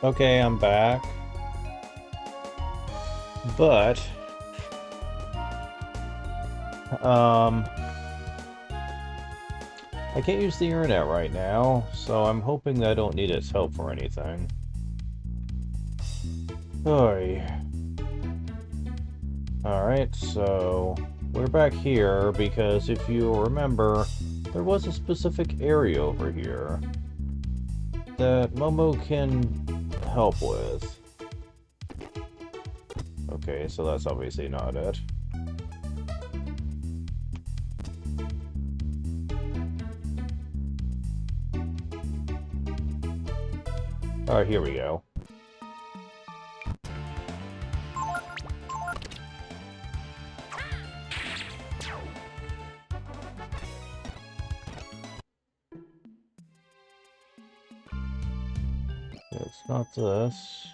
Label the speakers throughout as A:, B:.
A: Okay, I'm back. But, um, I can't use the internet right now, so I'm hoping that I don't need its help for anything. Oy. Alright, so we're back here because if you remember, there was a specific area over here that Momo can help with. Okay, so that's obviously not it. Alright, here we go. It's not this.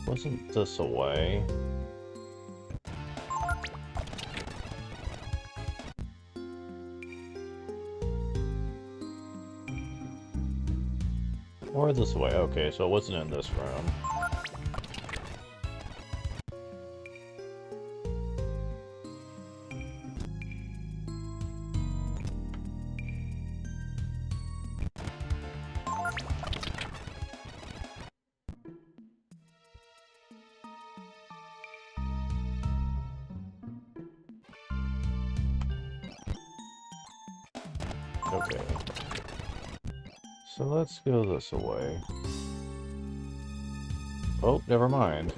A: Wasn't this a way? Or this way. Okay, so it wasn't in this room. Okay. So let's go this way. Oh, never mind.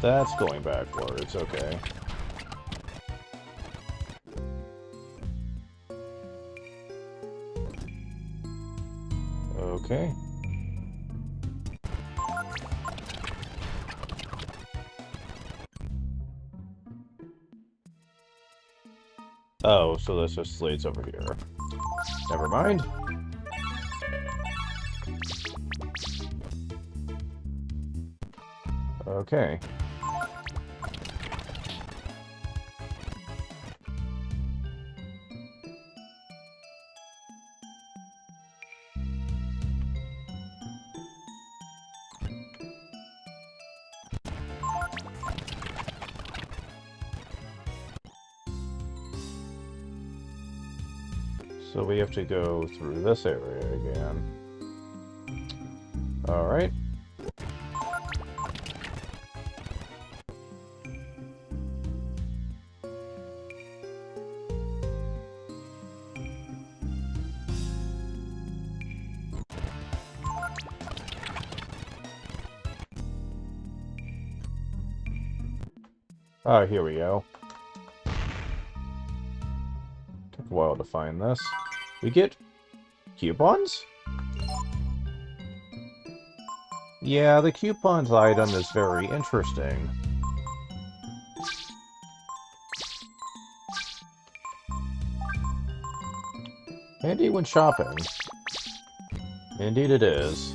A: That's going backwards, okay. Okay. Oh, so this just leads over here. Never mind. Okay. So we have to go through this area again. Alright. Ah, here we go. Took a while to find this. We get coupons? Yeah, the coupons item is very interesting. Handy when shopping. Indeed it is.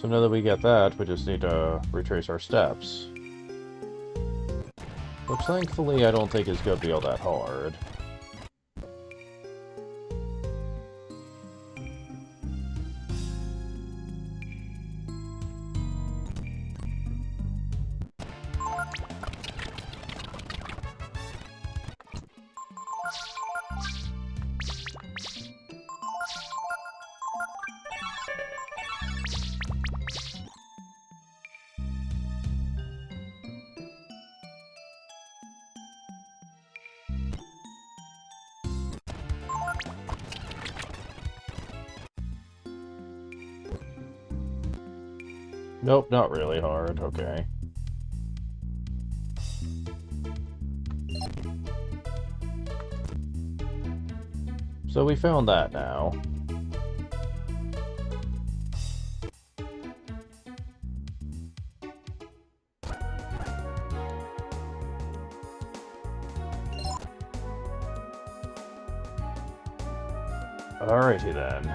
A: So now that we get that, we just need to retrace our steps. Which thankfully I don't think is going to be all that hard. Nope, not really hard. Okay. So we found that now. Alrighty then.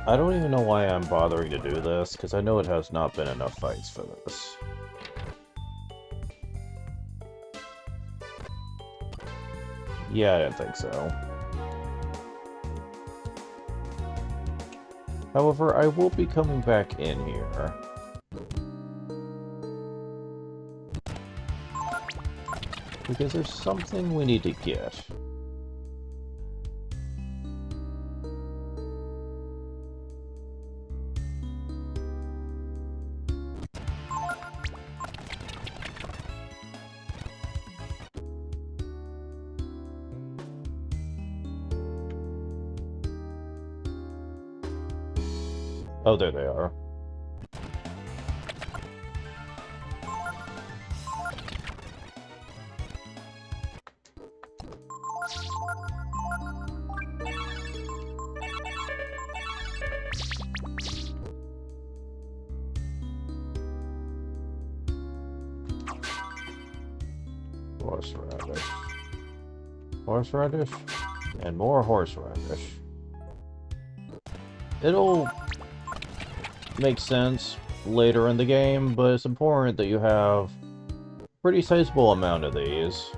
A: I don't even know why I'm bothering to do this, because I know it has not been enough fights for this. Yeah, I didn't think so. However, I will be coming back in here. Because there's something we need to get. Oh, there they are. Horseradish. Horseradish? And more horseradish. It'll make sense later in the game, but it's important that you have a pretty sizable amount of these.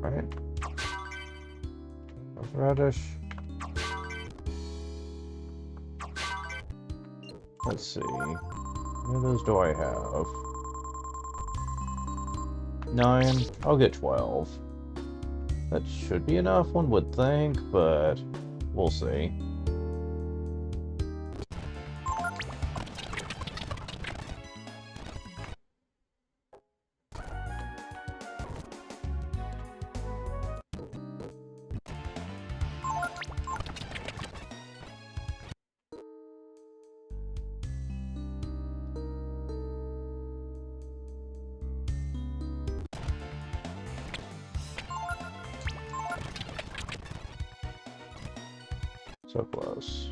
A: Alright. Horseradish. Let's see. How many of those do I have? 9. I'll get 12. That should be enough, one would think, but we'll see. So close.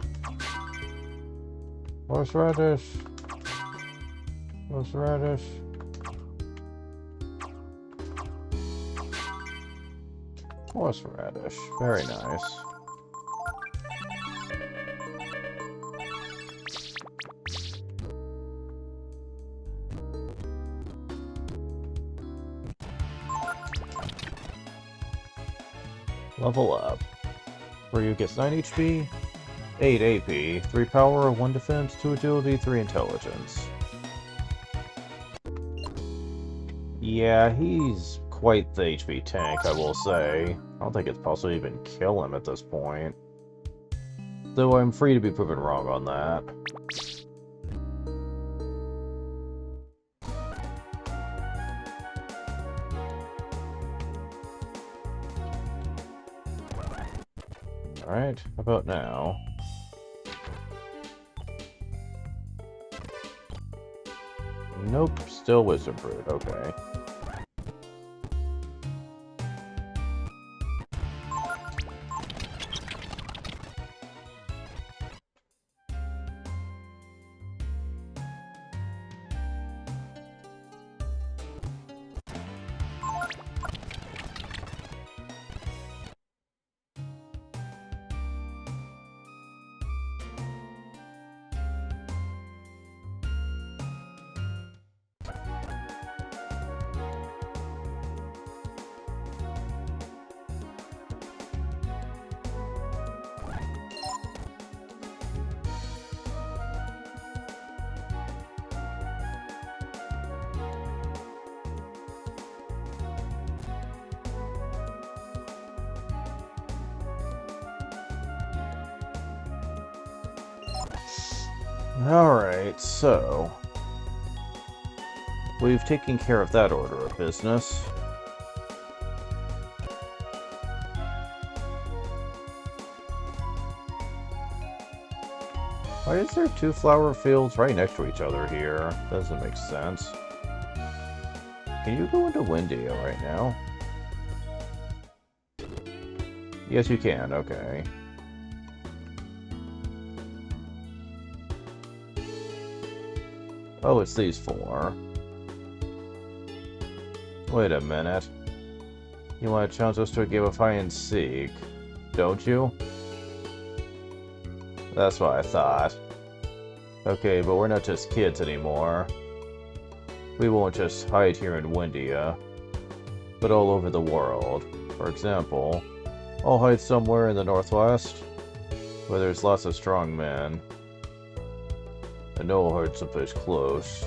A: Horseradish. Horseradish. Horseradish. Very nice. Level up. Ryu gets 9 HP, 8 AP, 3 power, 1 defense, 2 agility, 3 intelligence. Yeah, he's quite the HP tank, I will say. I don't think it's possible to even kill him at this point. Though I'm free to be proven wrong on that. Alright, how about now? Nope, still Wisdom Fruit, okay. Alright, so... we've taken care of that order of business. Why is there 2 flower fields right next to each other here? Doesn't make sense. can you go into Windia right now? Yes, you can. Okay. Oh, it's these four. Wait a minute. You want to challenge us to a game of hide and seek, don't you? That's what I thought. Okay, but we're not just kids anymore. We won't just hide here in Windia, but all over the world. For example, I'll hide somewhere in the northwest, where there's lots of strong men. I know I'll hide someplace close.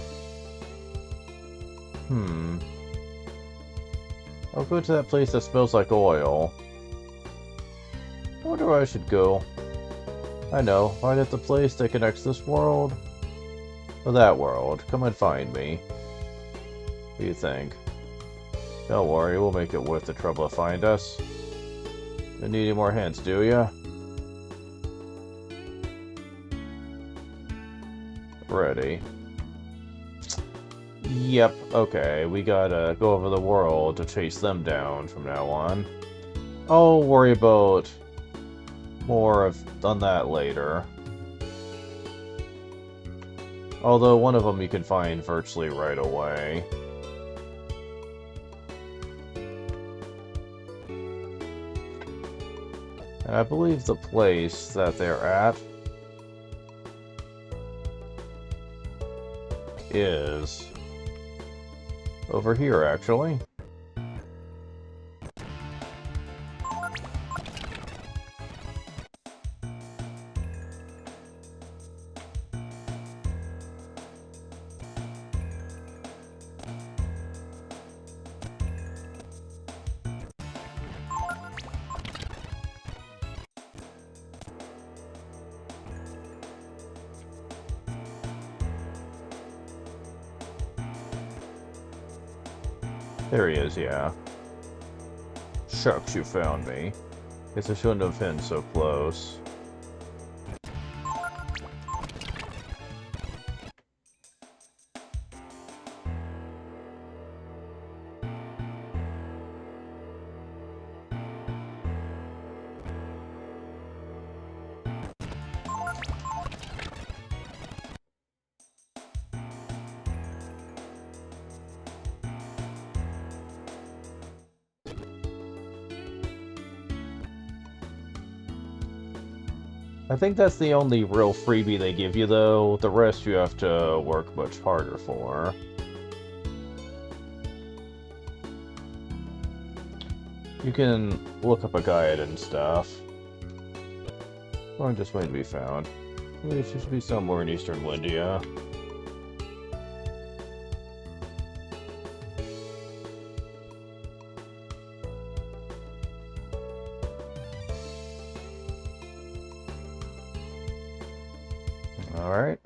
A: I'll go to that place that smells like oil. I wonder where I should go. I know, hide at the place that connects this world with that world. Come and find me. What do you think? Don't worry, we'll make it worth the trouble to find us. You need any more hints, do ya? Ready. Yep, okay, we gotta go over the world to chase them down from now on. I'll worry about more on that later. Although one of them you can find virtually right away. And I believe the place that they're at is over here, actually. There he is, yeah. Shucks, you found me. Guess I shouldn't have been so close. I think that's the only real freebie they give you, though. The rest you have to work much harder for. You can look up a guide and stuff. Or just waiting to be found. It should be somewhere in Eastern Windia. Alright.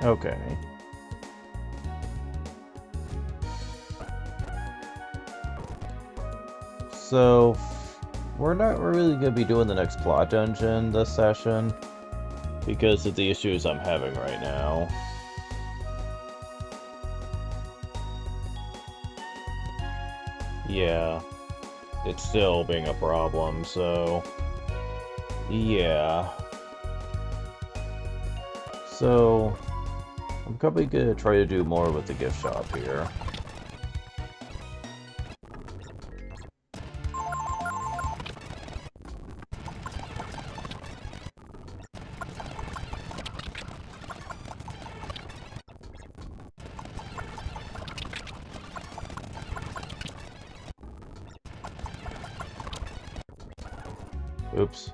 A: Okay. So, we're not really going to be doing the next plot dungeon this session because of the issues I'm having right now. Yeah, it's still being a problem, so yeah. So, I'm probably going to try to do more with the gift shop here. Oops.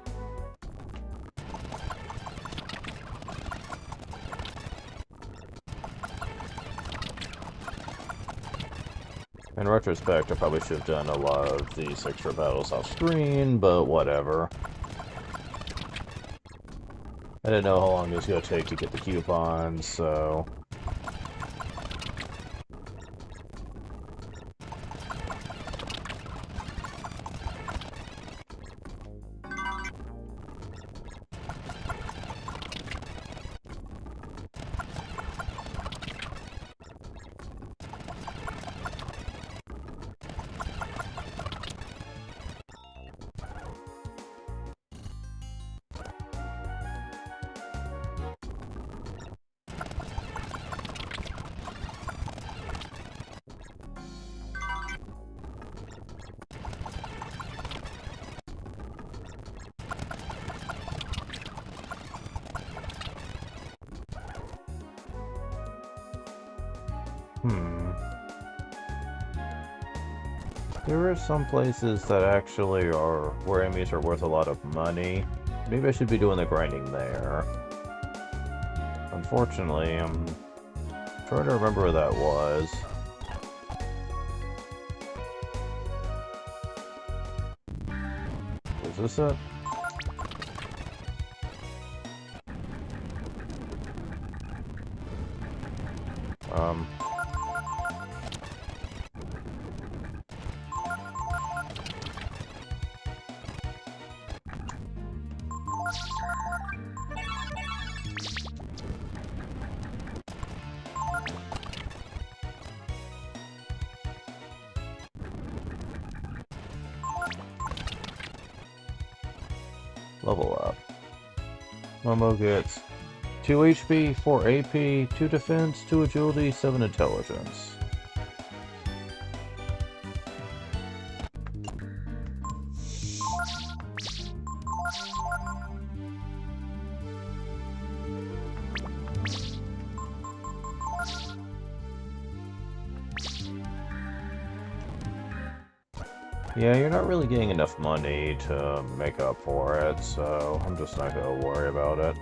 A: In retrospect, I probably should have done a lot of these extra battles off screen, but whatever. I didn't know how long it was going to take to get the coupons, so... There are some places that actually are where enemies are worth a lot of money. Maybe I should be doing the grinding there. Unfortunately, I'm trying to remember where that was. Was this it? Level up. Momo gets 2 HP, 4 AP, 2 defense, 2 agility, 7 intelligence. Yeah, you're not really getting enough money to make up for it, so I'm just not gonna worry about it.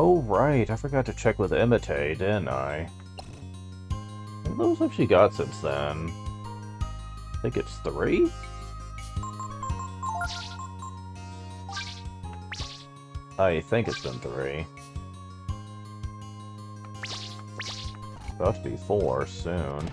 A: Oh, right, I forgot to check with Imitate, didn't I? How many levels have she got since then? I think it's 3? I think it's been 3. About to be 4 soon.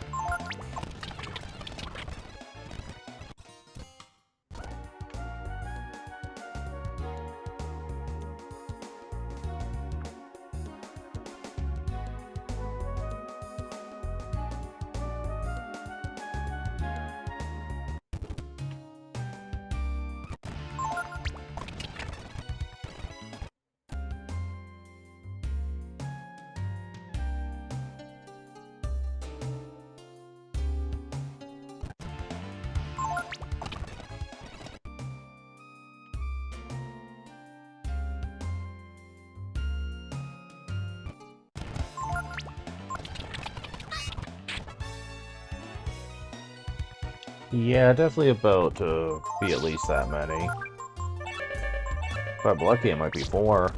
A: Yeah, definitely about to be at least that many. If I'm lucky, it might be 4.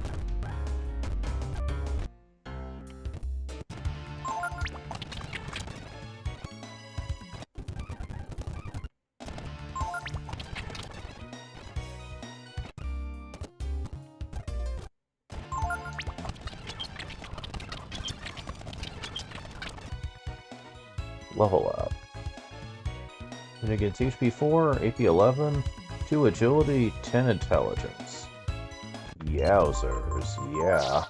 A: Level up. And it gets HP 4, AP 11, 2 agility, 10 intelligence. Yowzers, yeah.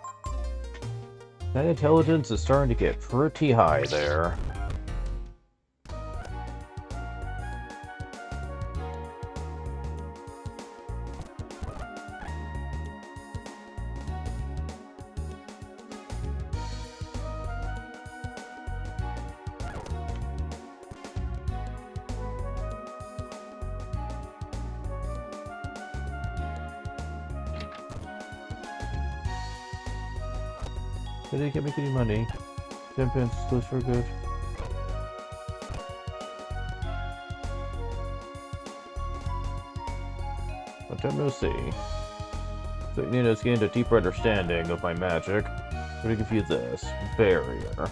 A: That intelligence is starting to get pretty high there. Did he get me any money? 10 pence, those for good. Long time no see. So Nina's gained a deeper understanding of my magic. I'm gonna give you this. Barrier.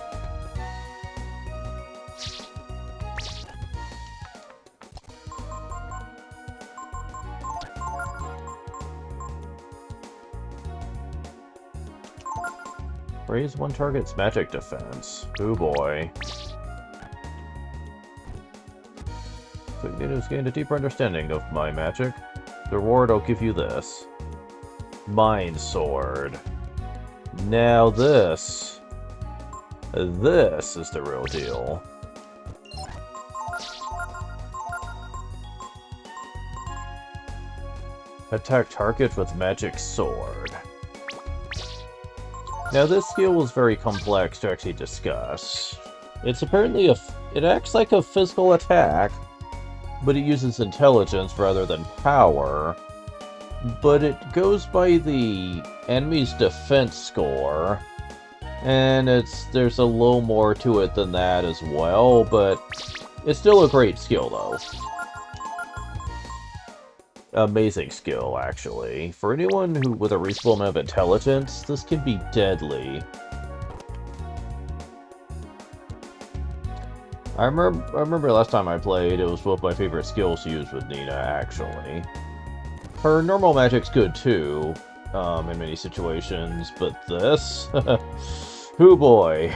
A: Raise one target's magic defense. Oh boy. So Nina's gained a deeper understanding of my magic. The reward, I'll give you this. Mind Sword. Now this is the real deal. Attack target with Magic Sword. Now this skill was very complex to actually discuss. It's apparently it acts like a physical attack, but it uses intelligence rather than power. But it goes by the enemy's defense score, and there's a little more to it than that as well, but it's still a great skill though. Amazing skill, actually. For anyone with a reasonable amount of intelligence, this can be deadly. I remember last time I played, it was one of my favorite skills to use with Nina, actually. Her normal magic's good too, in many situations, but this? Hoo boy.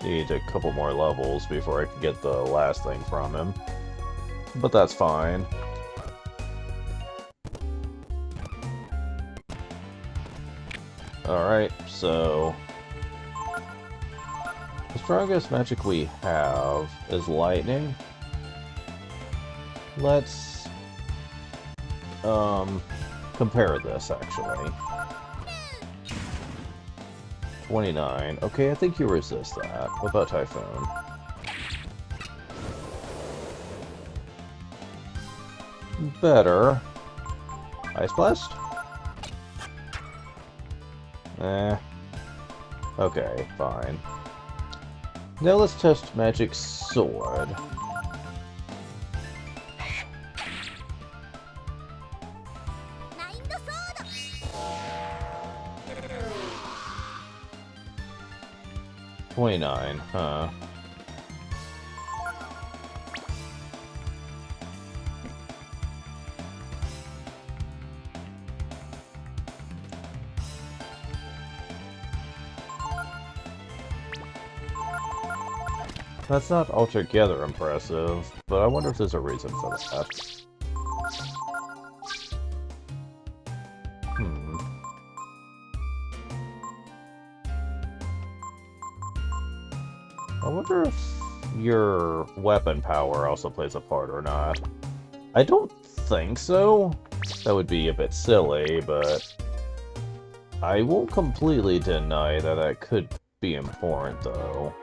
A: Need a couple more levels before I can get the last thing from him. But that's fine. Alright, so... the strongest magic we have is lightning. Let's... compare this, actually. 29. Okay, I think you resist that. What about Typhoon? Better. Ice Blast? Eh. Okay, fine. Now let's test Magic Sword. $29, huh? That's not altogether impressive, but I wonder if there's a reason for that. I wonder if your weapon power also plays a part or not. I don't think so. That would be a bit silly, but I won't completely deny that that could be important, though.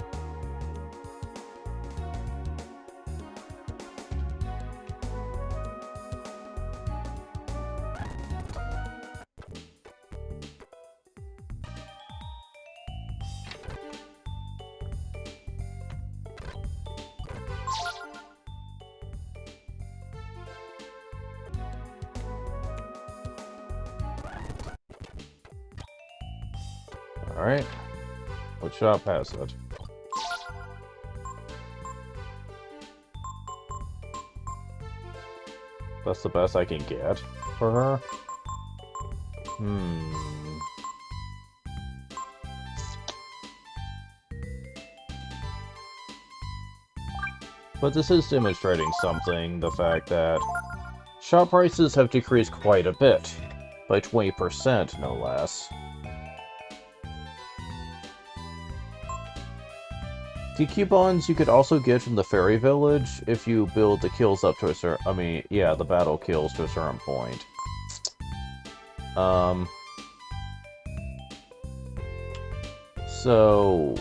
A: Alright. Let's shot past it. That's the best I can get for her? But this is demonstrating something, the fact that shop prices have decreased quite a bit, by 20% no less. The coupons you could also get from the Fairy Village if you build the kills up to a certain... the battle kills to a certain point. So...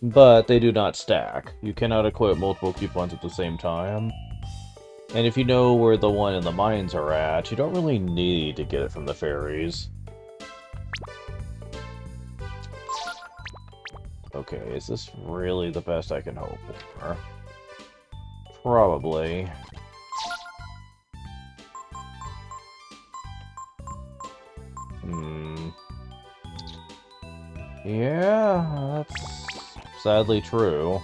A: But they do not stack. You cannot equip multiple coupons at the same time. And if you know where the one in the mines are at, you don't really need to get it from the fairies. Okay, is this really the best I can hope for? Probably. Yeah, that's sadly true.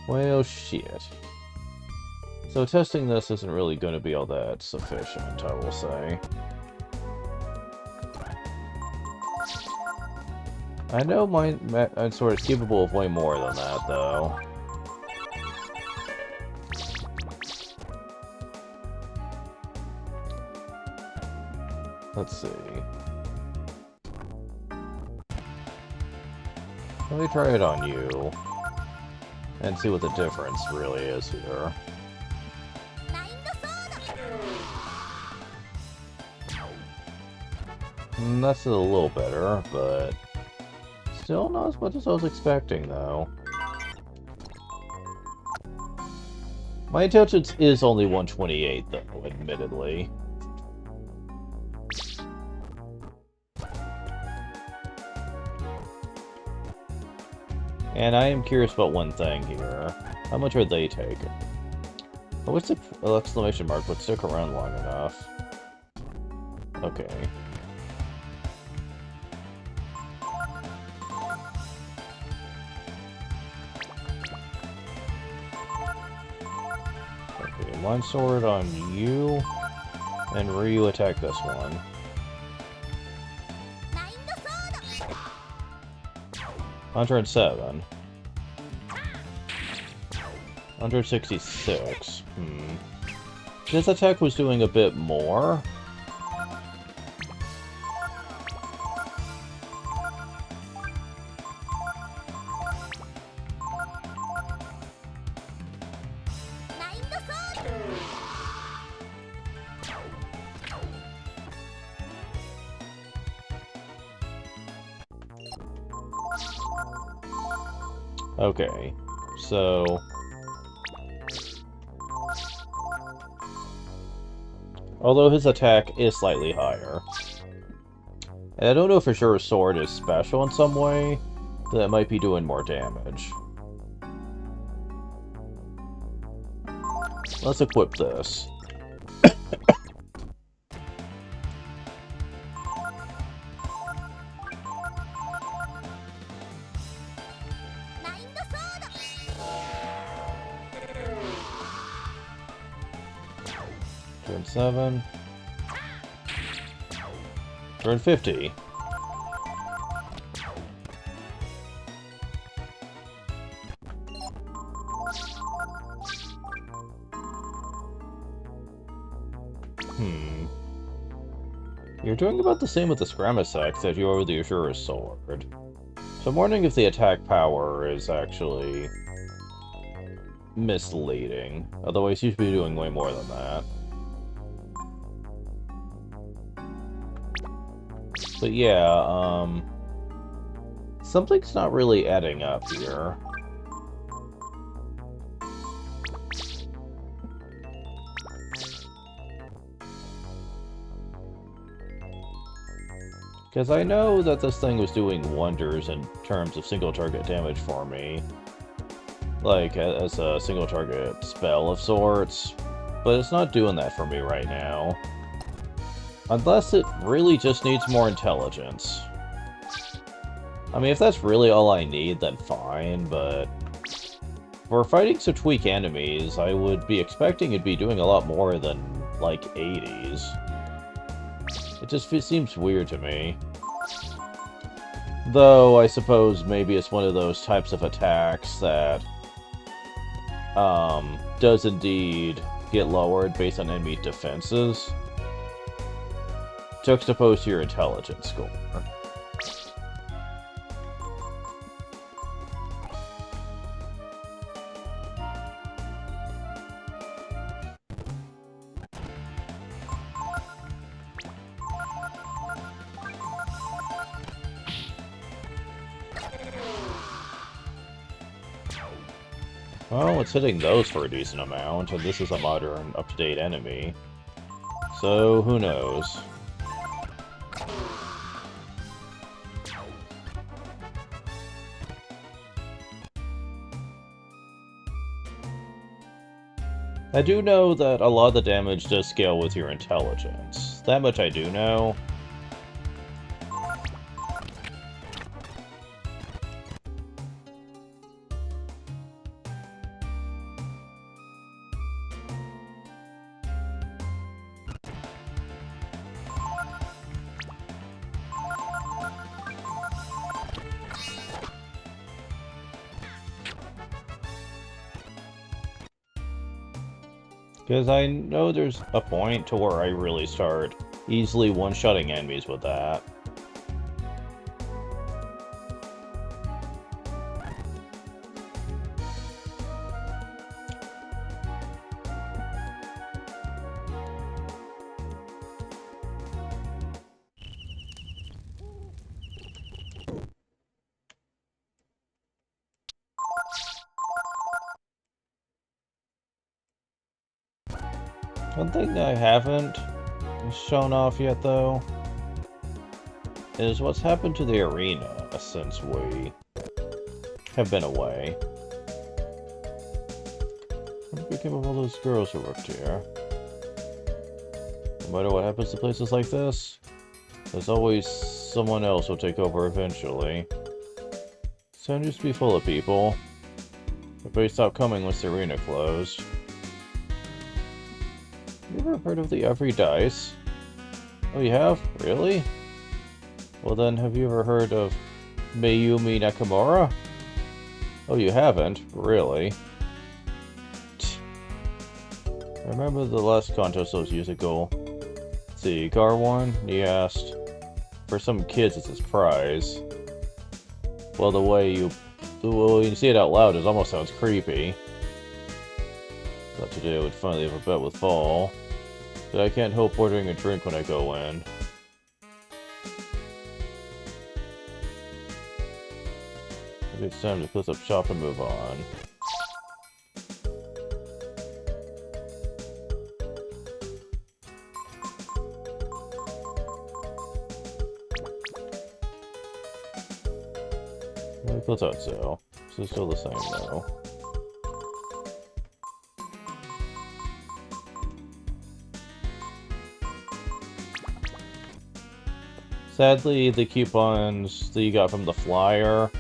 A: Well, shit. So testing this isn't really going to be all that sufficient, I will say. I know my sword is capable of way more than that, though. Let's see. Let me try it on you. And see what the difference really is here. That's a little better, but still not as much as I was expecting, though. My intelligence is only 128, though, admittedly. And I am curious about one thing here. How much are they taking? I wish the exclamation mark would stick around long enough. Okay. Okay, one sword on you, and Ryu attack this one. $107. 166. This attack was doing a bit more. Okay, so... although his attack is slightly higher. And I don't know for sure his sword is special in some way, that might be doing more damage. Let's equip this. Turn 7. Turn 50. You're doing about the same with the Scramasax that you are with the Ashura's sword. So I'm wondering if the attack power is actually misleading. Otherwise, you should be doing way more than that. But yeah, something's not really adding up here. Because I know that this thing was doing wonders in terms of single target damage for me. Like, as a single target spell of sorts. But it's not doing that for me right now. Unless it really just needs more intelligence. I mean, if that's really all I need, then fine, but... For fighting such weak enemies, I would be expecting it'd be doing a lot more than, like, 80s. It seems weird to me. Though, I suppose maybe it's one of those types of attacks that, does indeed get lowered based on enemy defenses, juxtaposed to your intelligence score. Well, it's hitting those for a decent amount, and this is a modern, up-to-date enemy. So, who knows? I do know that a lot of the damage does scale with your intelligence. That much I do know. Because I know there's a point to where I really start easily one-shotting enemies with that. One thing I haven't shown off yet, though, is what's happened to the arena since we have been away. What became of all those girls who worked here? No matter what happens to places like this, there's always someone else who'll take over eventually. Town used to be full of people. Everybody stopped coming once the arena closed. You ever heard of the Every Dice? Oh, you have? Really? Well then, have you ever heard of Mayumi Nakamura? Oh, you haven't? Really? I remember the last contest was years ago. Let's see, Garwan, he asked for some kids as his prize. Well, the way you say it out loud, it almost sounds creepy. Thought today I would finally have a bet with Fall. But I can't help ordering a drink when I go in. Maybe it's time to close up shop and move on. I thought so. This is still the same though. Sadly, the coupons that you got from the flyer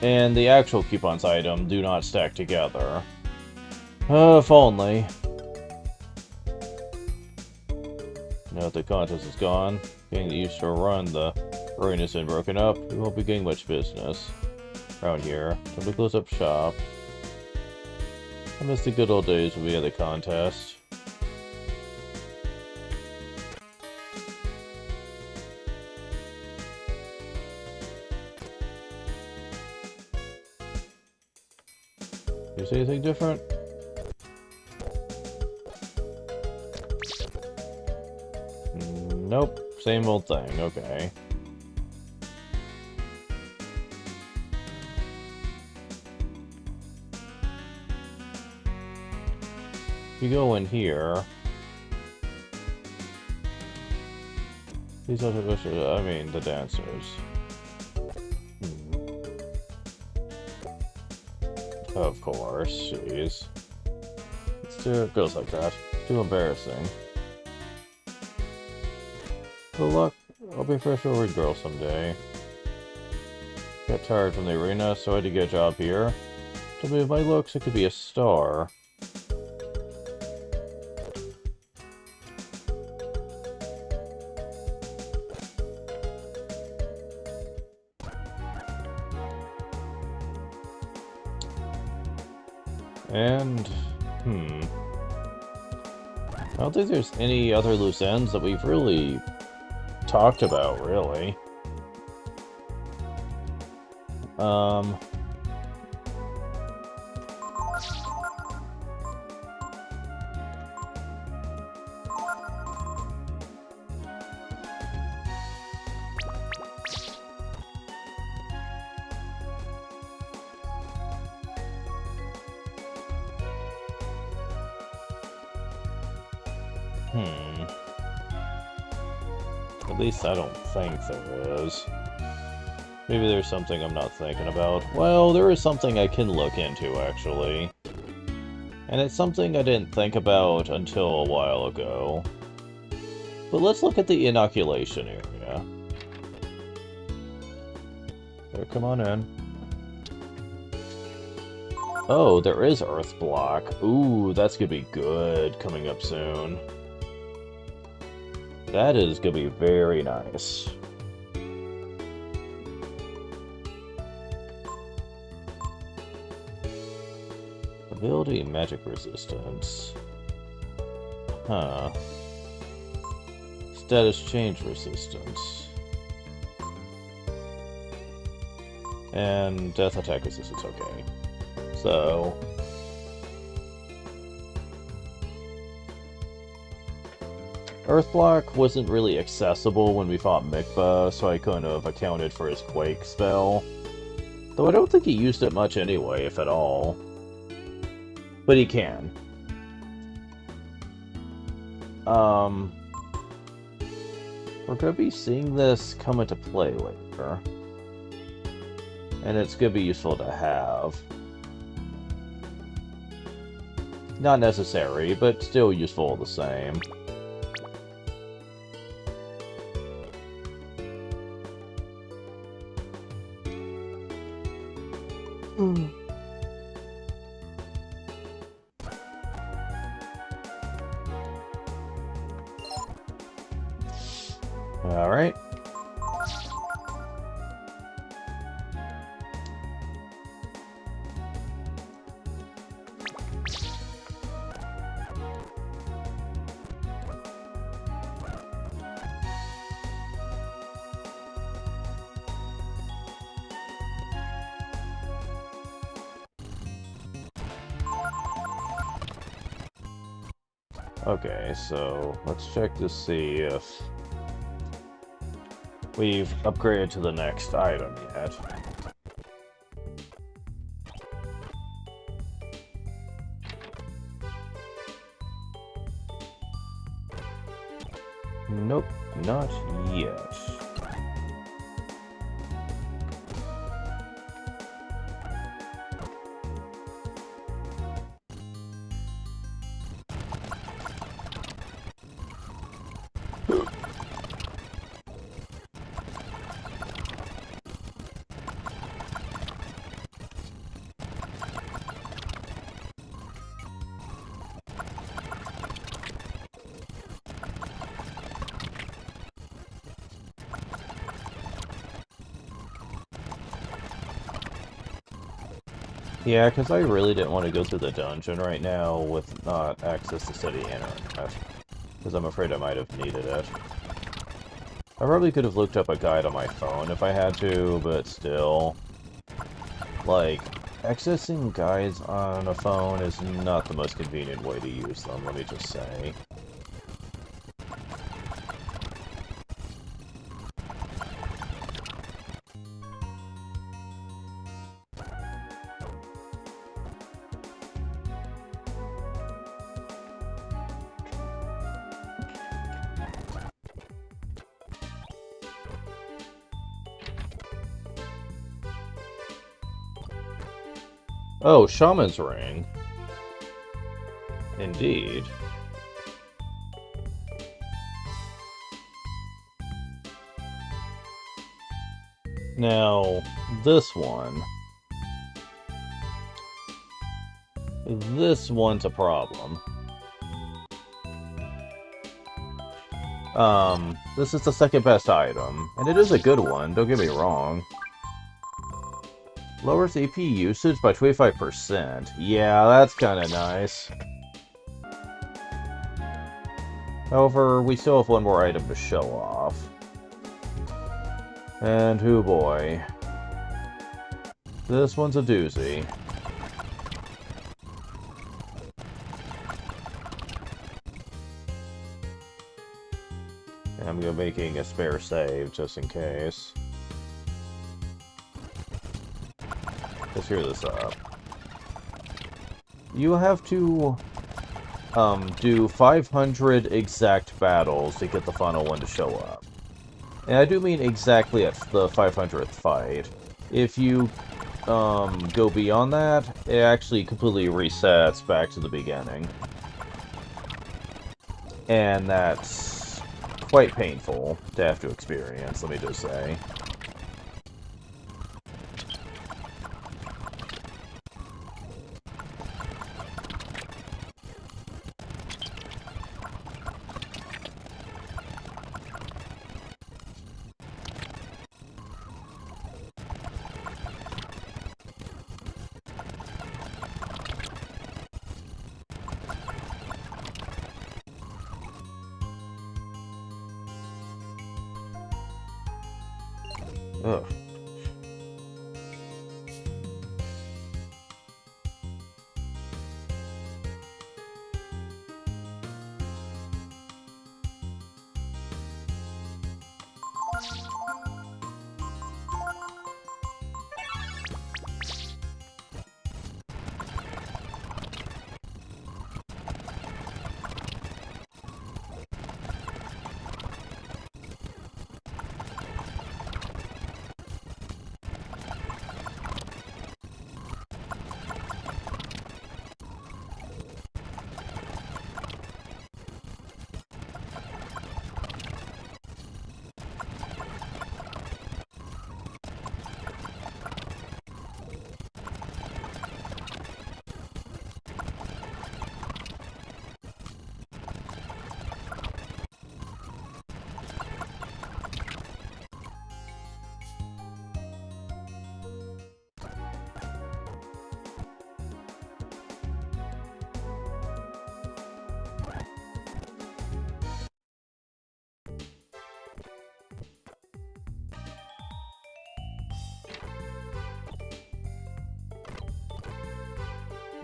A: and the actual coupons item do not stack together. If only. Now that the contest is gone, getting the used to run the ruin has been broken up, we won't be getting much business around here. Time to close up shop. I miss the good old days when we had the contest. You say anything different? Nope. Same old thing. Okay. If you go in here... These other... I mean, the dancers. Of course, jeez. It goes like that. Too embarrassing. Good luck. I'll be a fresh over girl someday. Got tired from the arena, so I had to get a job here. So by my looks, it could be a star. And, I don't think there's any other loose ends that we've really talked about, really. At least I don't think there is. Maybe there's something I'm not thinking about. Well, there is something I can look into, actually. And it's something I didn't think about until a while ago. But let's look at the inoculation area. There, come on in. Oh, there is Earth Block. Ooh, that's gonna be good coming up soon. That is gonna be very nice. Ability magic resistance. Huh. Status change resistance. And death attack resistance, okay. So... Earthblock wasn't really accessible when we fought Mikba, so I couldn't have accounted for his Quake spell. Though I don't think he used it much anyway, if at all. But he can. We're gonna be seeing this come into play later. And it's gonna be useful to have. Not necessary, but still useful all the same. Alright. Okay, so let's check to see if we've upgraded to the next item yet. Nope, not yet. Yeah, because I really didn't want to go through the dungeon right now with not access to steady internet. Because I'm afraid I might have needed it. I probably could have looked up a guide on my phone if I had to, but still. Like, accessing guides on a phone is not the most convenient way to use them, let me just say. Oh, Shaman's Ring. Indeed. Now, this one. This one's a problem. This is the second best item, and it is a good one, don't get me wrong. Lowers AP usage by 25%. Yeah, that's kinda nice. However, we still have one more item to show off. And oh boy. This one's a doozy. I'm making a spare save just in case. Let's hear this up. You have to do 500 exact battles to get the final one to show up. And I do mean exactly at the 500th fight. If you go beyond that, it actually completely resets back to the beginning. And that's quite painful to have to experience, let me just say. Ugh.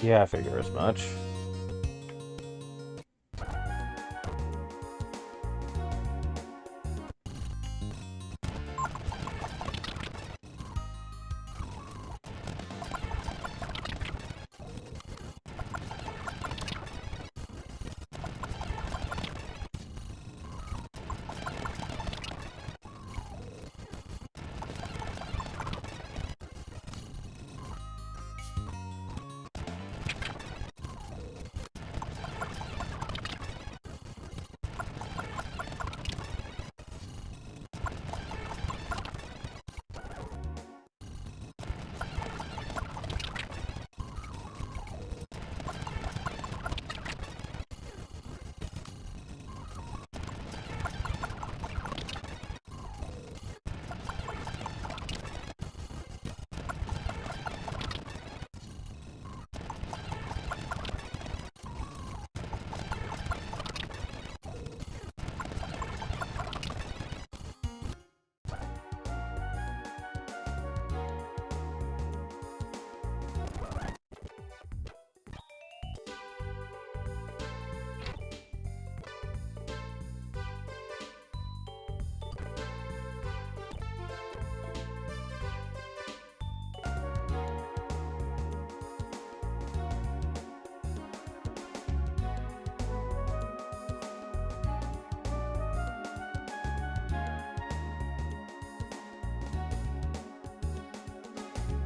A: Yeah, I figure as much.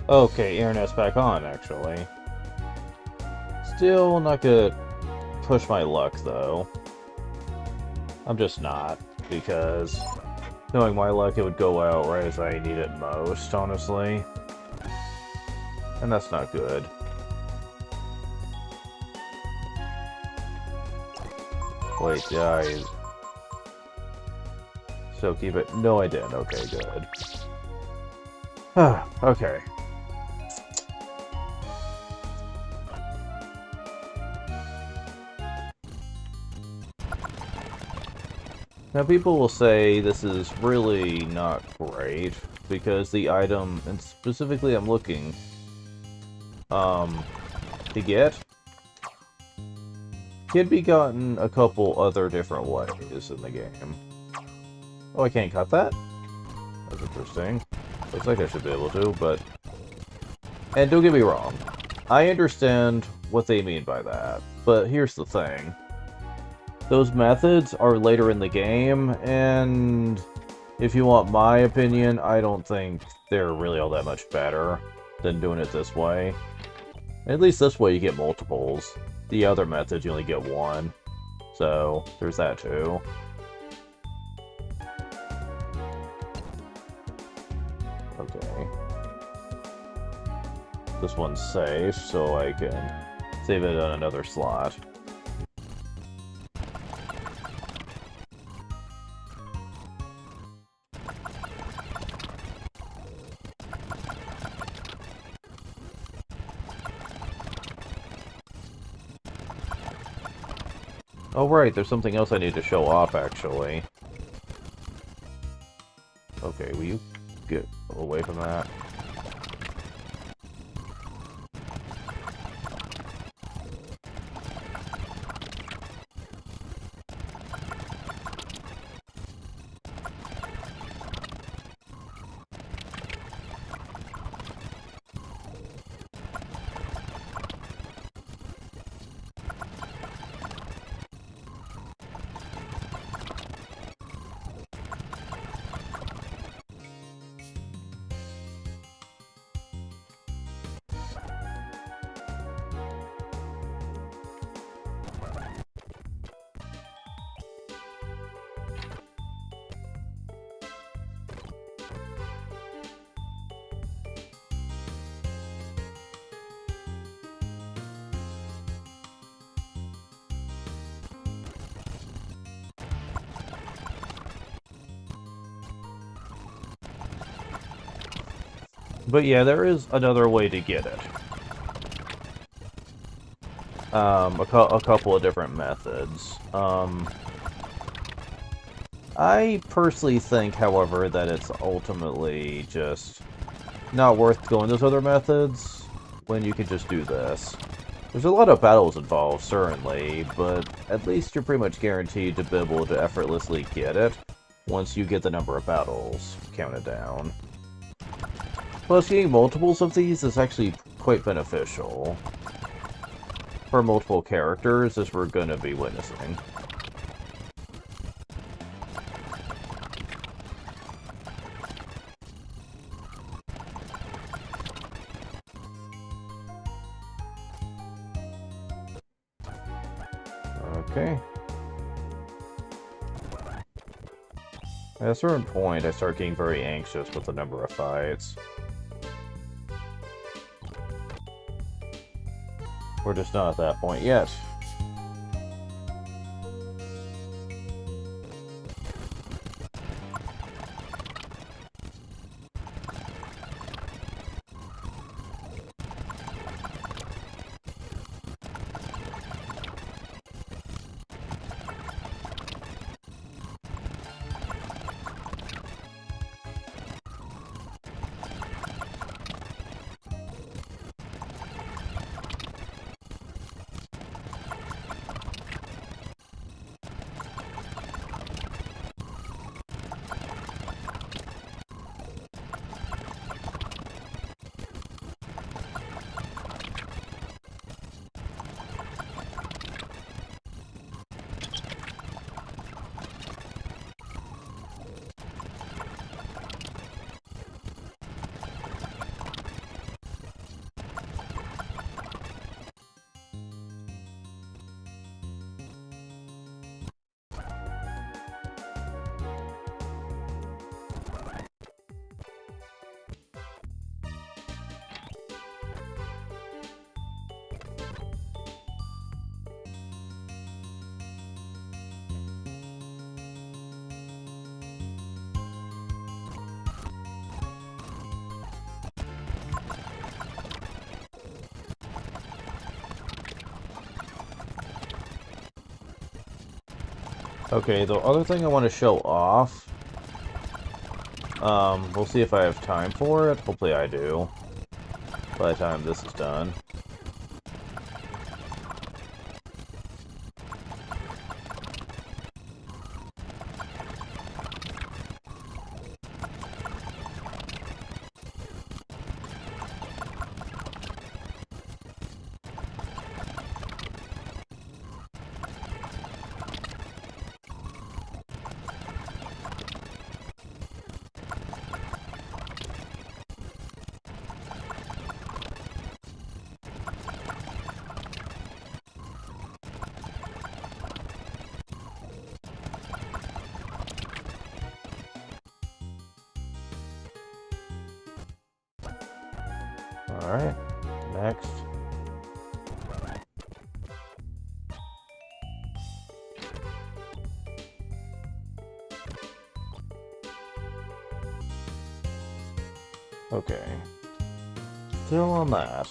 A: Okay, internet's back on, actually. Still not gonna push my luck, though. I'm just not, because knowing my luck, it would go out right as I need it most, honestly. And that's not good. Wait, yeah, I... So keep it... No, I didn't. Okay, good. Okay. Now, people will say this is really not great, because the item, and specifically I'm looking, to get, can be gotten a couple other different ways in the game. Oh, I can't cut that? That's interesting. Looks like I should be able to, but... And don't get me wrong, I understand what they mean by that, but here's the thing. Those methods are later in the game, and if you want my opinion, I don't think they're really all that much better than doing it this way. At least this way you get multiples. The other methods you only get one. So, there's that too. Okay. This one's safe, so I can save it on another slot. Oh right, there's something else I need to show off, actually. Okay, will you get away from that? But yeah, there is another way to get it. A couple of different methods. I personally think, however, that it's ultimately just not worth going those other methods when you can just do this. There's a lot of battles involved, certainly, but at least you're pretty much guaranteed to be able to effortlessly get it once you get the number of battles counted down. Plus, getting multiples of these is actually quite beneficial for multiple characters, as we're going to be witnessing. Okay. At a certain point, I start getting very anxious with the number of fights. We're just not at that point yet. Okay, the other thing I want to show off, we'll see if I have time for it. Hopefully I do, by the time this is done. Alright, next. Okay. Still on that.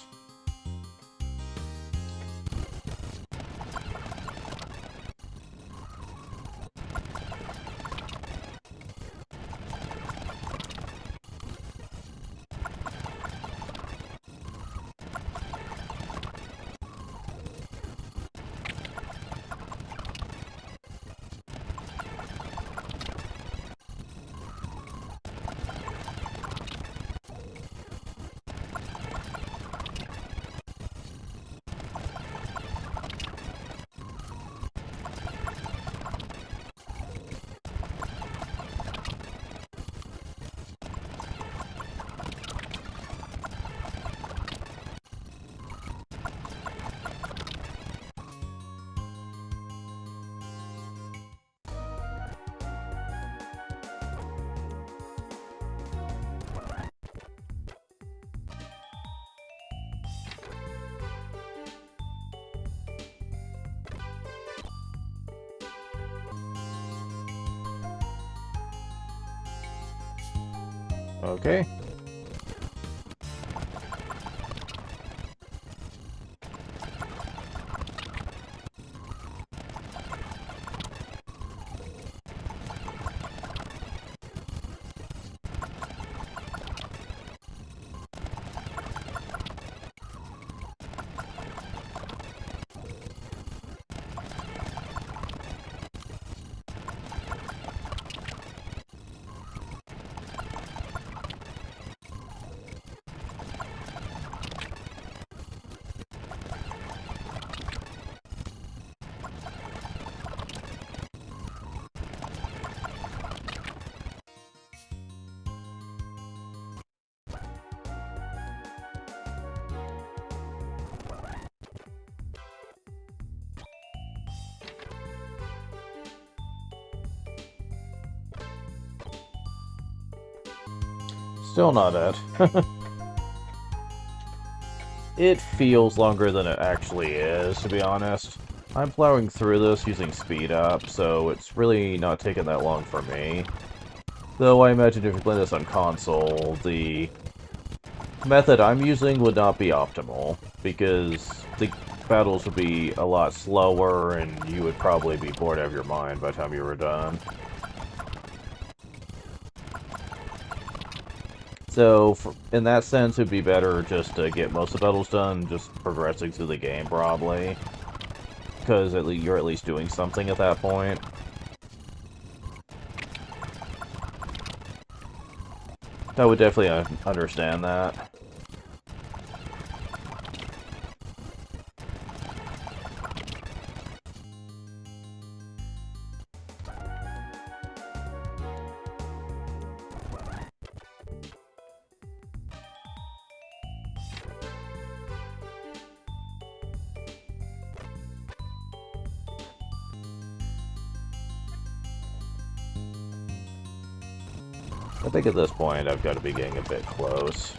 A: Okay. Still not it. It feels longer than it actually is, to be honest. I'm plowing through this using speed up, so it's really not taking that long for me. Though I imagine if you play this on console, the method I'm using would not be optimal, because the battles would be a lot slower, and you would probably be bored out of your mind by the time you were done. So, in that sense, it'd be better just to get most of the battles done, just progressing through the game, probably. Because you're at least doing something at that point. I would definitely understand that. I think at this point I've got to be getting a bit close.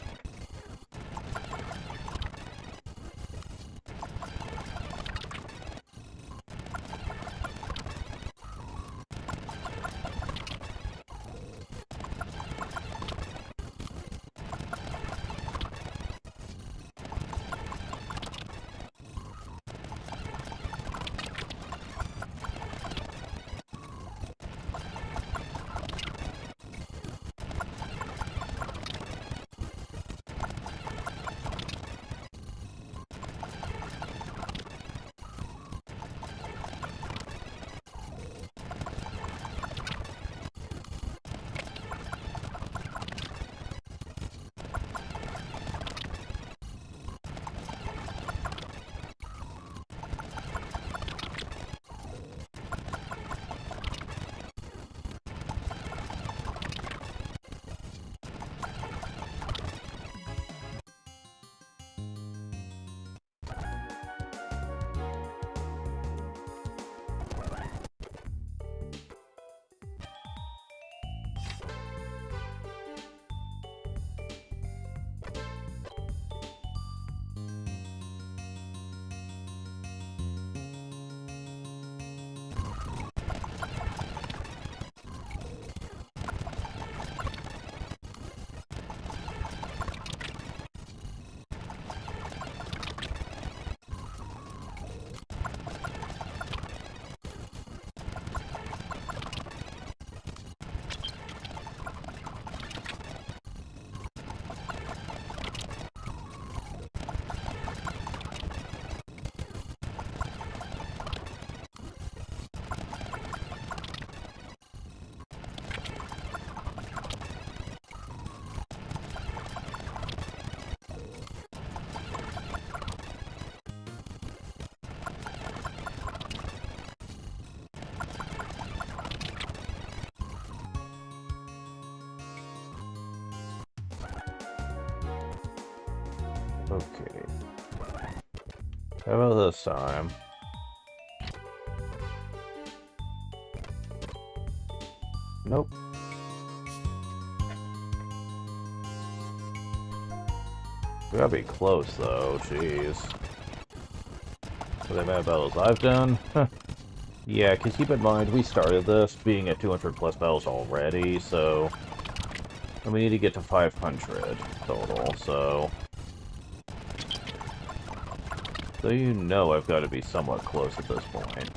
A: Okay. How about this time? Nope. We gotta be close, though. Jeez. Are they mad about those I've done? Yeah, because keep in mind, we started this being at 200 plus battles already, so... And we need to get to 500 total, so... So you know I've got to be somewhat close at this point.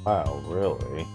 A: Wow, really?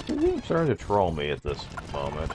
A: You're starting to troll me at this moment.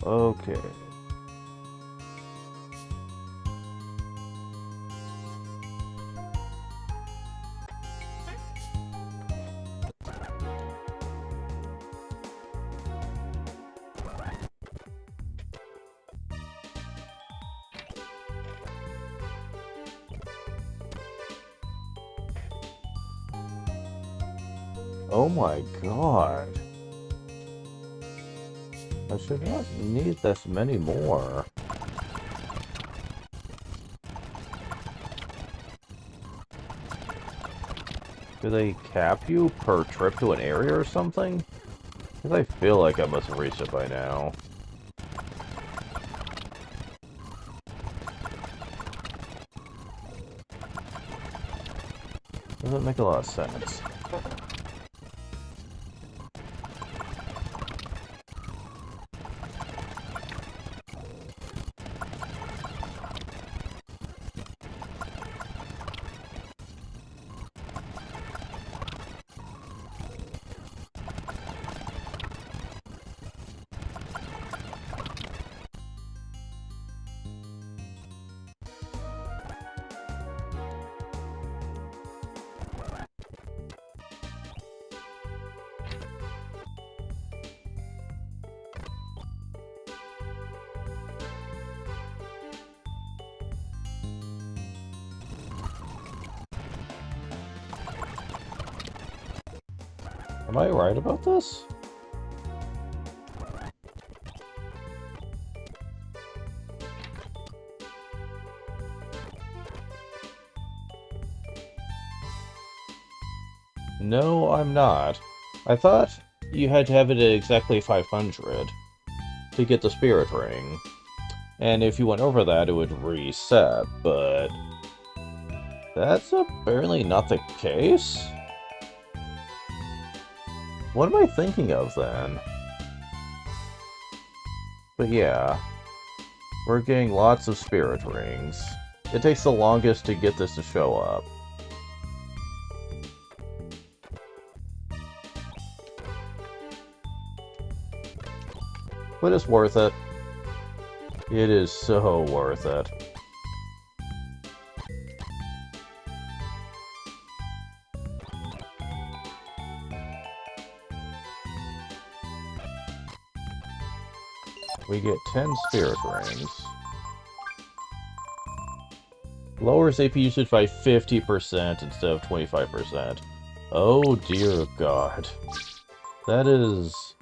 A: Okay. Oh my god. I should not need this many more. Do they cap you per trip to an area or something? Because I feel like I must have reached it by now. Doesn't make a lot of sense. Am I right about this? No, I'm not. I thought you had to have it at exactly 500 to get the spirit ring. And if you went over that, it would reset, but that's apparently not the case? What am I thinking of, then? But yeah, we're getting lots of spirit rings. It takes the longest to get this to show up. But it's worth it. It is so worth it. We get 10 spirit rings. Lowers AP usage by 50% instead of 25%. Oh dear god. That is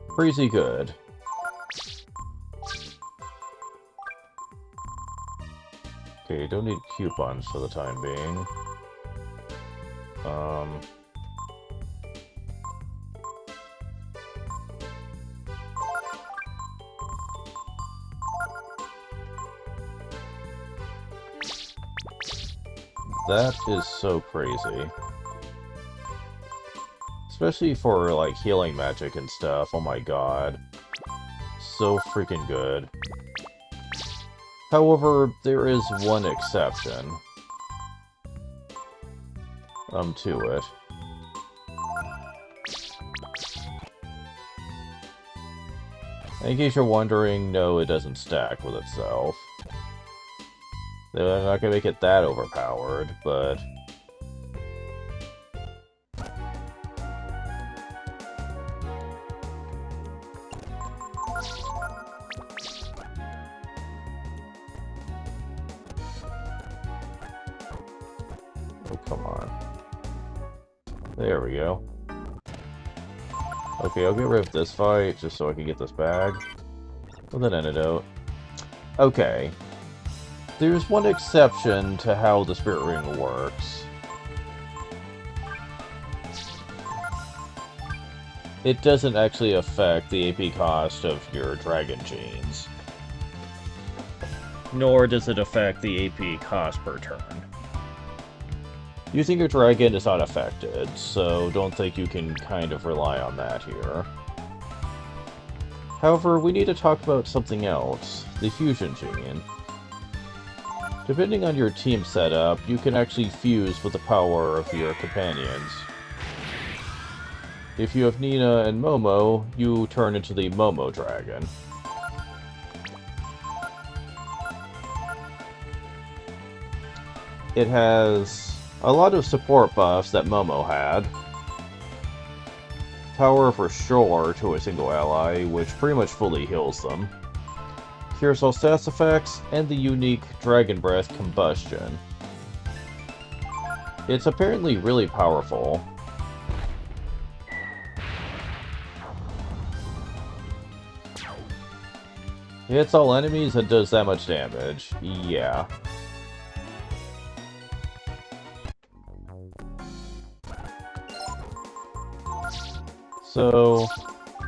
A: crazy good. Okay, don't need coupons for the time being. That is so crazy. Especially for, like, healing magic and stuff. Oh my god. So freaking good. However, there is one exception. To it. In case you're wondering, no, it doesn't stack with itself. They're not gonna make it that overpowered, but... Oh, come on. There we go. Okay, I'll get rid of this fight, just so I can get this bag. With an antidote. Okay. There's one exception to how the Spirit Ring works. It doesn't actually affect the AP cost of your Dragon Genes. Nor does it affect the AP cost per turn. Using your dragon is not affected, so don't think you can kind of rely on that here. However, we need to talk about something else, the Fusion Gene. Depending on your team setup, you can actually fuse with the power of your companions. If you have Nina and Momo, you turn into the Momo Dragon. it has a lot of support buffs that Momo had. Power for sure to a single ally, which pretty much fully heals them. Cures all stats effects, and the unique Dragon Breath Combustion. It's apparently really powerful. Hits all enemies and does that much damage. Yeah. So,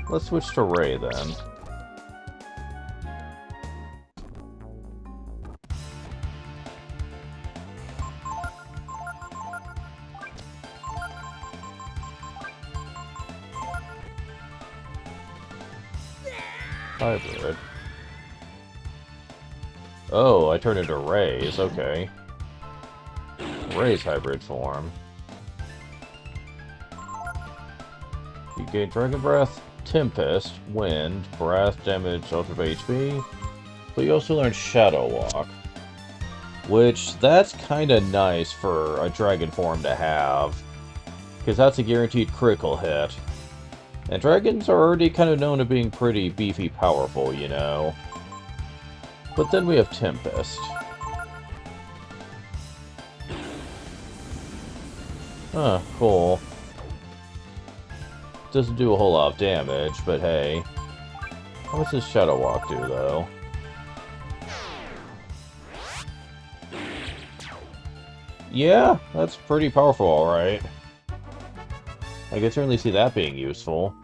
A: let's switch to Ray then. Hybrid. Oh, I turned into Ray's, okay. Ray's hybrid form. You gain Dragon Breath, Tempest, Wind, Breath, Damage, Ultra HP, but you also learn Shadow Walk. Which, that's kinda nice for a dragon form to have. Because that's a guaranteed critical hit. And dragons are already kind of known as being pretty beefy powerful, you know. But then we have Tempest. Huh, cool. Doesn't do a whole lot of damage, but hey. How much does Shadow Walk do, though? Yeah, that's pretty powerful, alright. I can certainly see that being useful.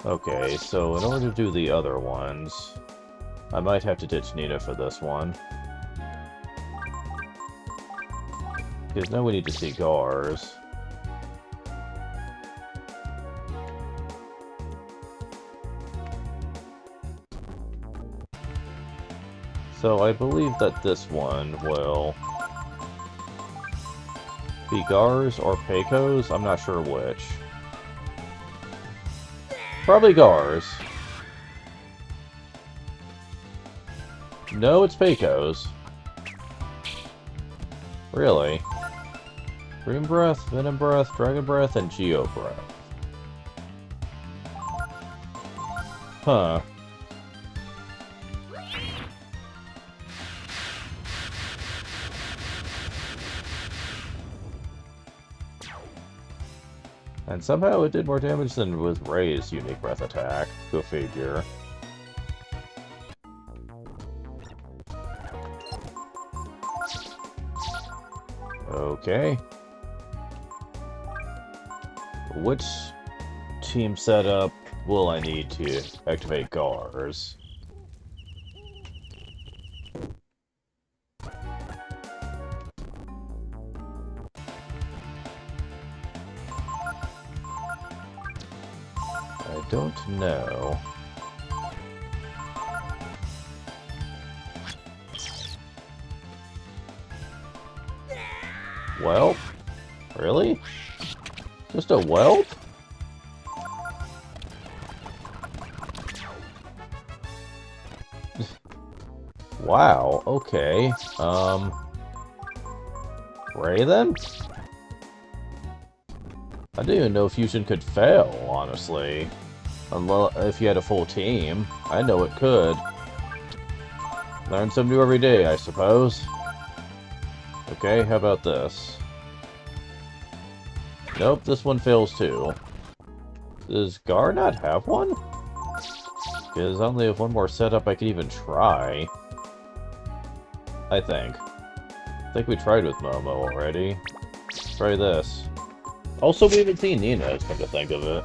A: Okay, so in order to do the other ones, I might have to ditch Nina for this one. Because now we need to see Gars. So I believe that this one will be Gars or Pecos. I'm not sure which. Probably Gars. No, it's Pecos. Really? Dream Breath, Venom Breath, Dragon Breath, and Geo Breath. Huh. And somehow it did more damage than with Ray's unique breath attack. Go figure. Okay. Which team setup will I need to activate Gars? I don't know. Whelp? Really? Just a whelp? Wow, okay. Ray then? I didn't even know Fusion could fail, honestly. Unless if you had a full team. I know it could. Learn something new every day, I suppose. Okay, how about this? Nope, this one fails too. Does Gar not have one? Because I only have one more setup I could even try. I think. I think we tried with Momo already. Let's try this. Also, we haven't seen Nina, come to think of it.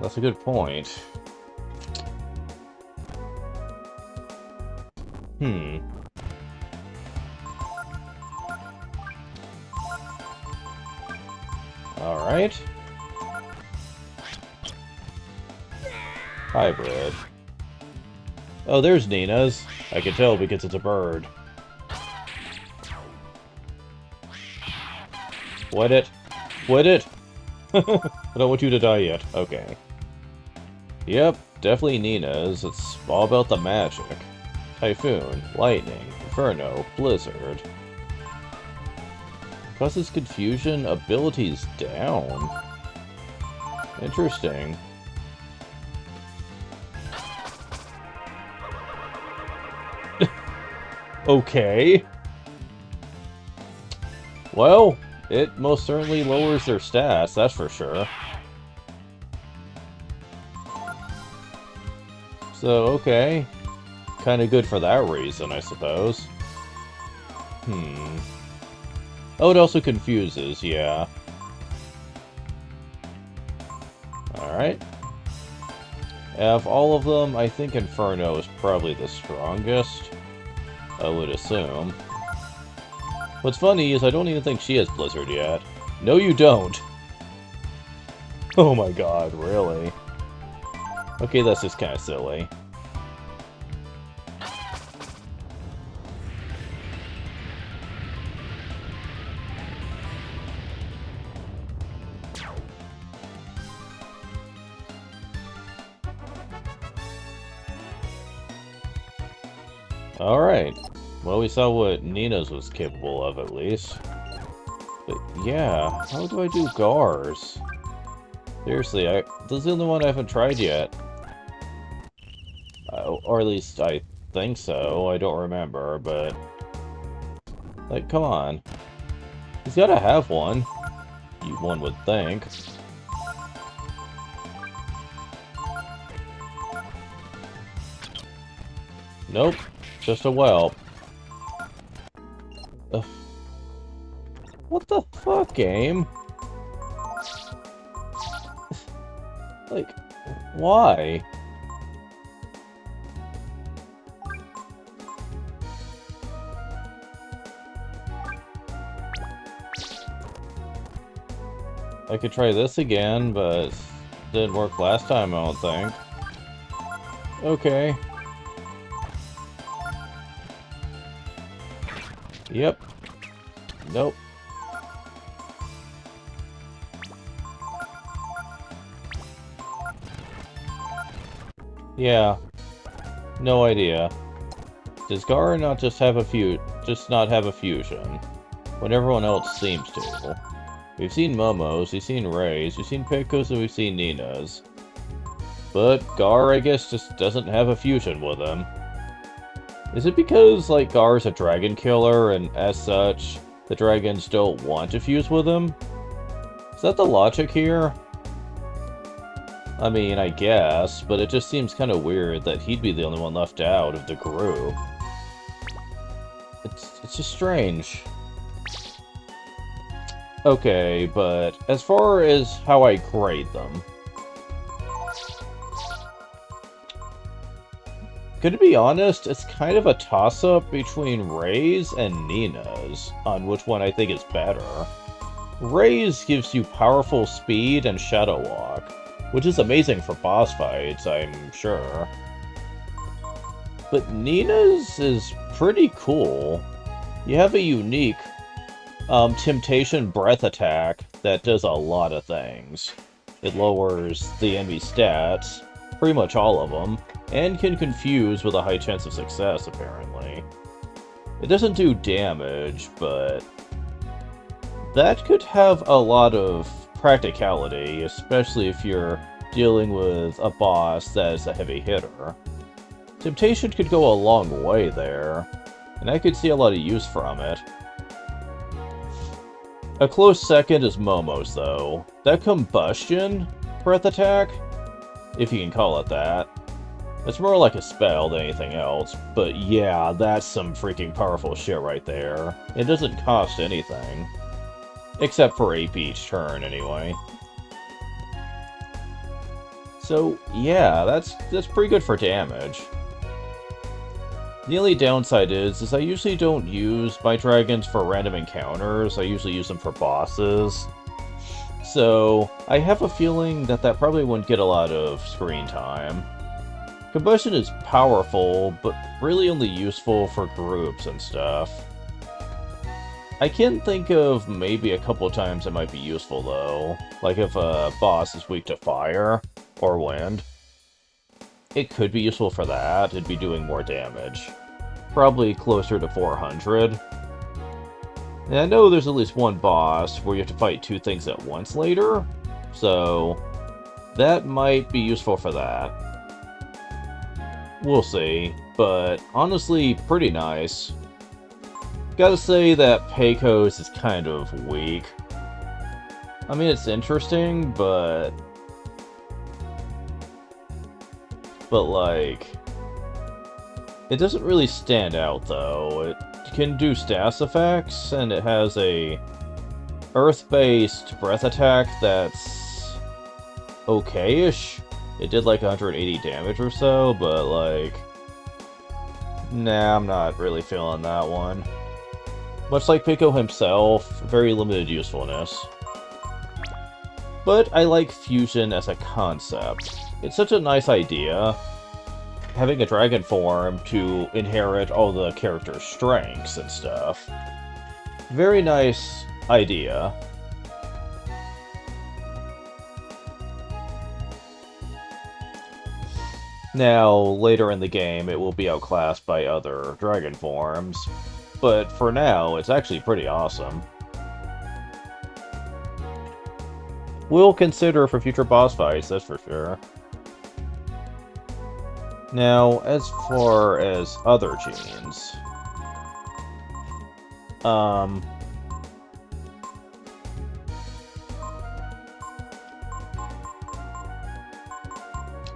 A: That's a good point. Alright. Hybrid. Oh, there's Nina's. I can tell because it's a bird. Quit it. Quit it! I don't want you to die yet. Okay. Yep, definitely Nina's. It's all about the magic. Typhoon, lightning, inferno, blizzard. Causes confusion, abilities down. Interesting. Okay. Well, it most certainly lowers their stats, that's for sure. So, okay. Kinda good for that reason, I suppose. Oh, it also confuses, yeah. Alright. Of all of them, I think Inferno is probably the strongest. I would assume. What's funny is I don't even think she has Blizzard yet. No, you don't! Oh my god, really? Okay, that's just kinda silly. Alright. Well, we saw what Nina's was capable of, at least. But yeah, how do I do Gars? Seriously, this is the only one I haven't tried yet. Or at least I think so. I don't remember, but... Like, come on. He's gotta have one. One would think. Nope. Just a whelp. Ugh. What the fuck, game? Like, why? I could try this again, but it didn't work last time, I don't think. Okay. Yep. Nope. Yeah. No idea. Does Gar not just have not have a fusion? When everyone else seems to. We've seen Momo's, we've seen Ray's, we've seen Picco's, and we've seen Nina's. But Gar, I guess, just doesn't have a fusion with him. Is it because, like, Gar's a dragon killer, and as such, the dragons don't want to fuse with him? Is that the logic here? I mean, I guess, but it just seems kind of weird that he'd be the only one left out of the group. It's just strange. Okay, but as far as how I grade them... To be honest, it's kind of a toss-up between Ray's and Nina's, on which one I think is better. Ray's gives you powerful speed and Shadow Walk, which is amazing for boss fights, I'm sure. But Nina's is pretty cool. You have a unique Temptation Breath attack that does a lot of things. It lowers the enemy stats, pretty much all of them, and can confuse with a high chance of success, apparently. It doesn't do damage, but that could have a lot of practicality, especially if you're dealing with a boss that is a heavy hitter. Temptation could go a long way there, and I could see a lot of use from it. A close second is Momo's, though. That Combustion breath attack, if you can call it that. It's more like a spell than anything else, but yeah, that's some freaking powerful shit right there. It doesn't cost anything. Except for AP each turn, anyway. So, yeah, that's pretty good for damage. The only downside is I usually don't use my dragons for random encounters, I usually use them for bosses. So, I have a feeling that probably wouldn't get a lot of screen time. Combustion is powerful, but really only useful for groups and stuff. I can think of maybe a couple times it might be useful, though. Like if a boss is weak to fire or wind. it could be useful for that. It'd be doing more damage. Probably closer to 400. And I know there's at least one boss where you have to fight two things at once later, so that might be useful for that. We'll see, but honestly, pretty nice. Gotta say that Pecos is kind of weak. I mean, it's interesting, but like, it doesn't really stand out, though. It can do status effects, and it has a earth-based breath attack that's okay-ish. It did like 180 damage or so, but like, nah, I'm not really feeling that one. Much like Pico himself, very limited usefulness. But I like fusion as a concept. It's such a nice idea, having a dragon form to inherit all the character's strengths and stuff. Very nice idea. Now, later in the game, it will be outclassed by other dragon forms, but for now, it's actually pretty awesome. We'll consider for future boss fights, that's for sure. Now, as far as other genes,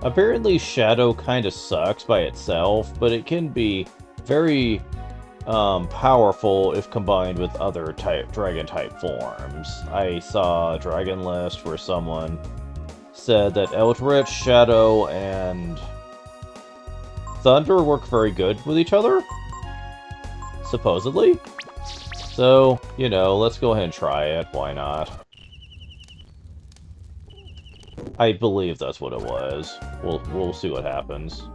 A: apparently Shadow kinda sucks by itself, but it can be very powerful if combined with other dragon-type forms. I saw a dragon list where someone said that Eldritch, Shadow, and Thunder work very good with each other? Supposedly? So, you know, let's go ahead and try it. Why not? I believe that's what it was. We'll see what happens.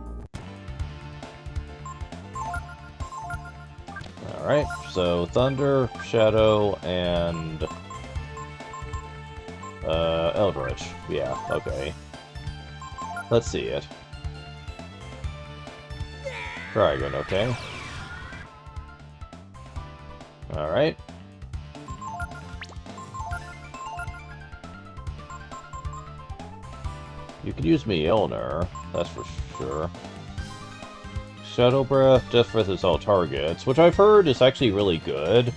A: Alright, so Thunder, Shadow, and Eldritch. Yeah, okay. Let's see it. Dragon, okay. Alright. You could use Mjolnir, that's for sure. Shadow Breath, Death Breath is all targets, which I've heard is actually really good,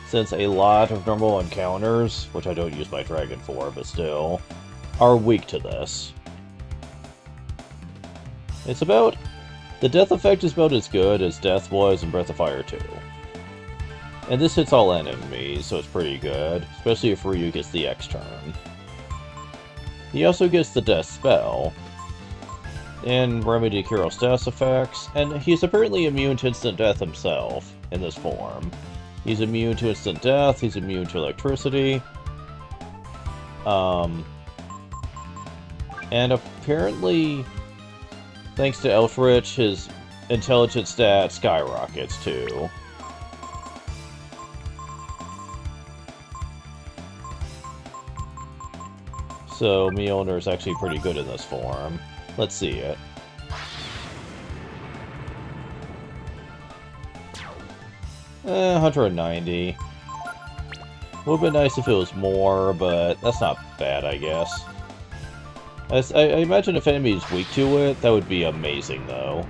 A: since a lot of normal encounters, which I don't use my dragon for, but still, are weak to this. It's about... The death effect is about as good as Death was in Breath of Fire 2. And this hits all enemies, so it's pretty good, especially if Ryu gets the X turn. He also gets the Death spell, and Remedy to cure all status effects, and he's apparently immune to instant death himself in this form. He's immune to instant death, he's immune to electricity, and apparently, thanks to Eldritch, his intelligence stat skyrockets too. So Mjolnir is actually pretty good in this form. Let's see it. Eh, 190. Would've been nice if it was more, but that's not bad, I guess. I imagine if enemy is weak to it, that would be amazing, though.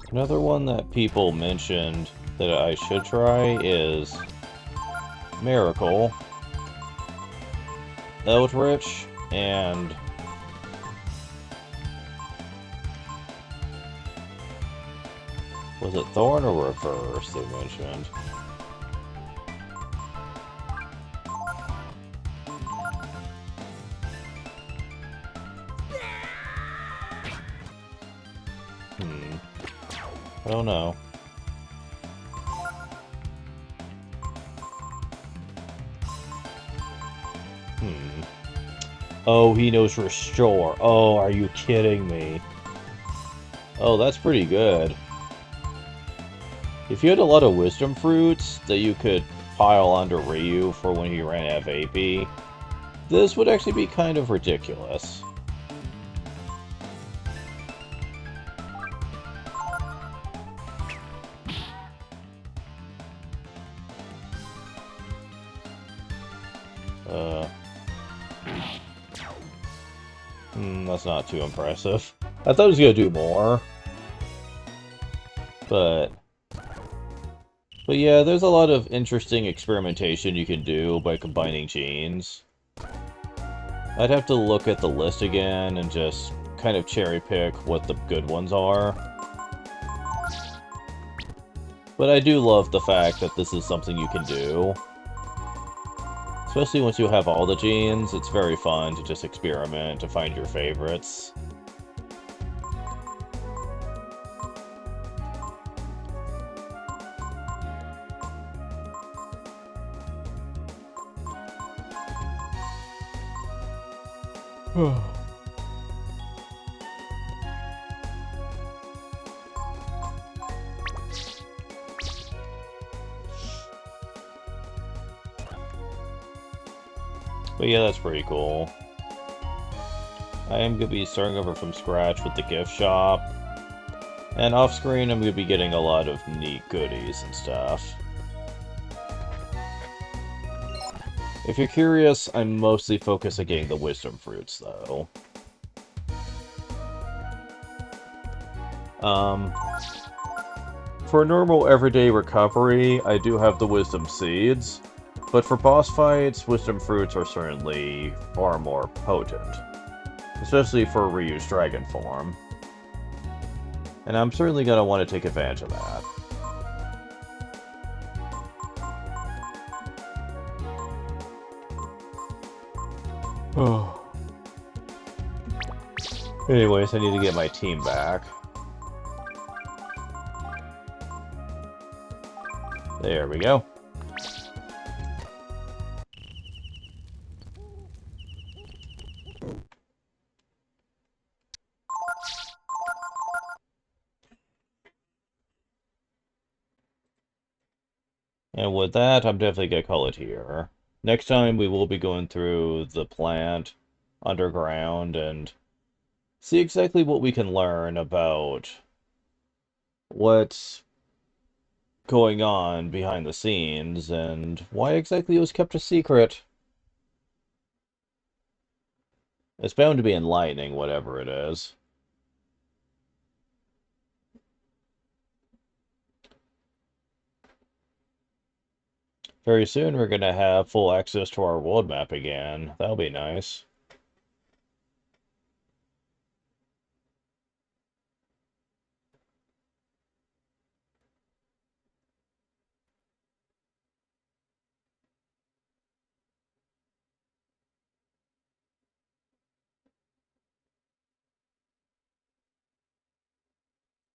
A: Another one that people mentioned that I should try is Miracle, Eldritch, and was it Thorn or Reverse they mentioned? I don't know. Oh, he knows Restore. Oh, are you kidding me? Oh, that's pretty good. If you had a lot of Wisdom Fruits that you could pile onto Ryu for when he ran out of AP, this would actually be kind of ridiculous. Uh, that's not too impressive. I thought it was gonna do more, but yeah, there's a lot of interesting experimentation you can do by combining genes. I'd have to look at the list again and just kind of cherry pick what the good ones are. But I do love the fact that this is something you can do. Especially once you have all the genes, it's very fun to just experiment to find your favorites. But yeah, that's pretty cool. I am going to be starting over from scratch with the gift shop. And off-screen, I'm going to be getting a lot of neat goodies and stuff. If you're curious, I'm mostly focused on getting the Wisdom Fruits, though. For normal everyday recovery, I do have the Wisdom Seeds, but for boss fights, Wisdom Fruits are certainly far more potent, especially for Ryu's Dragon form. And I'm certainly going to want to take advantage of that. Anyways, I need to get my team back. There we go. And with that, I'm definitely going to call it here. Next time, we will be going through the plant underground and see exactly what we can learn about what's going on behind the scenes and why exactly it was kept a secret. It's bound to be enlightening, whatever it is. Very soon we're going to have full access to our world map again. That'll be nice.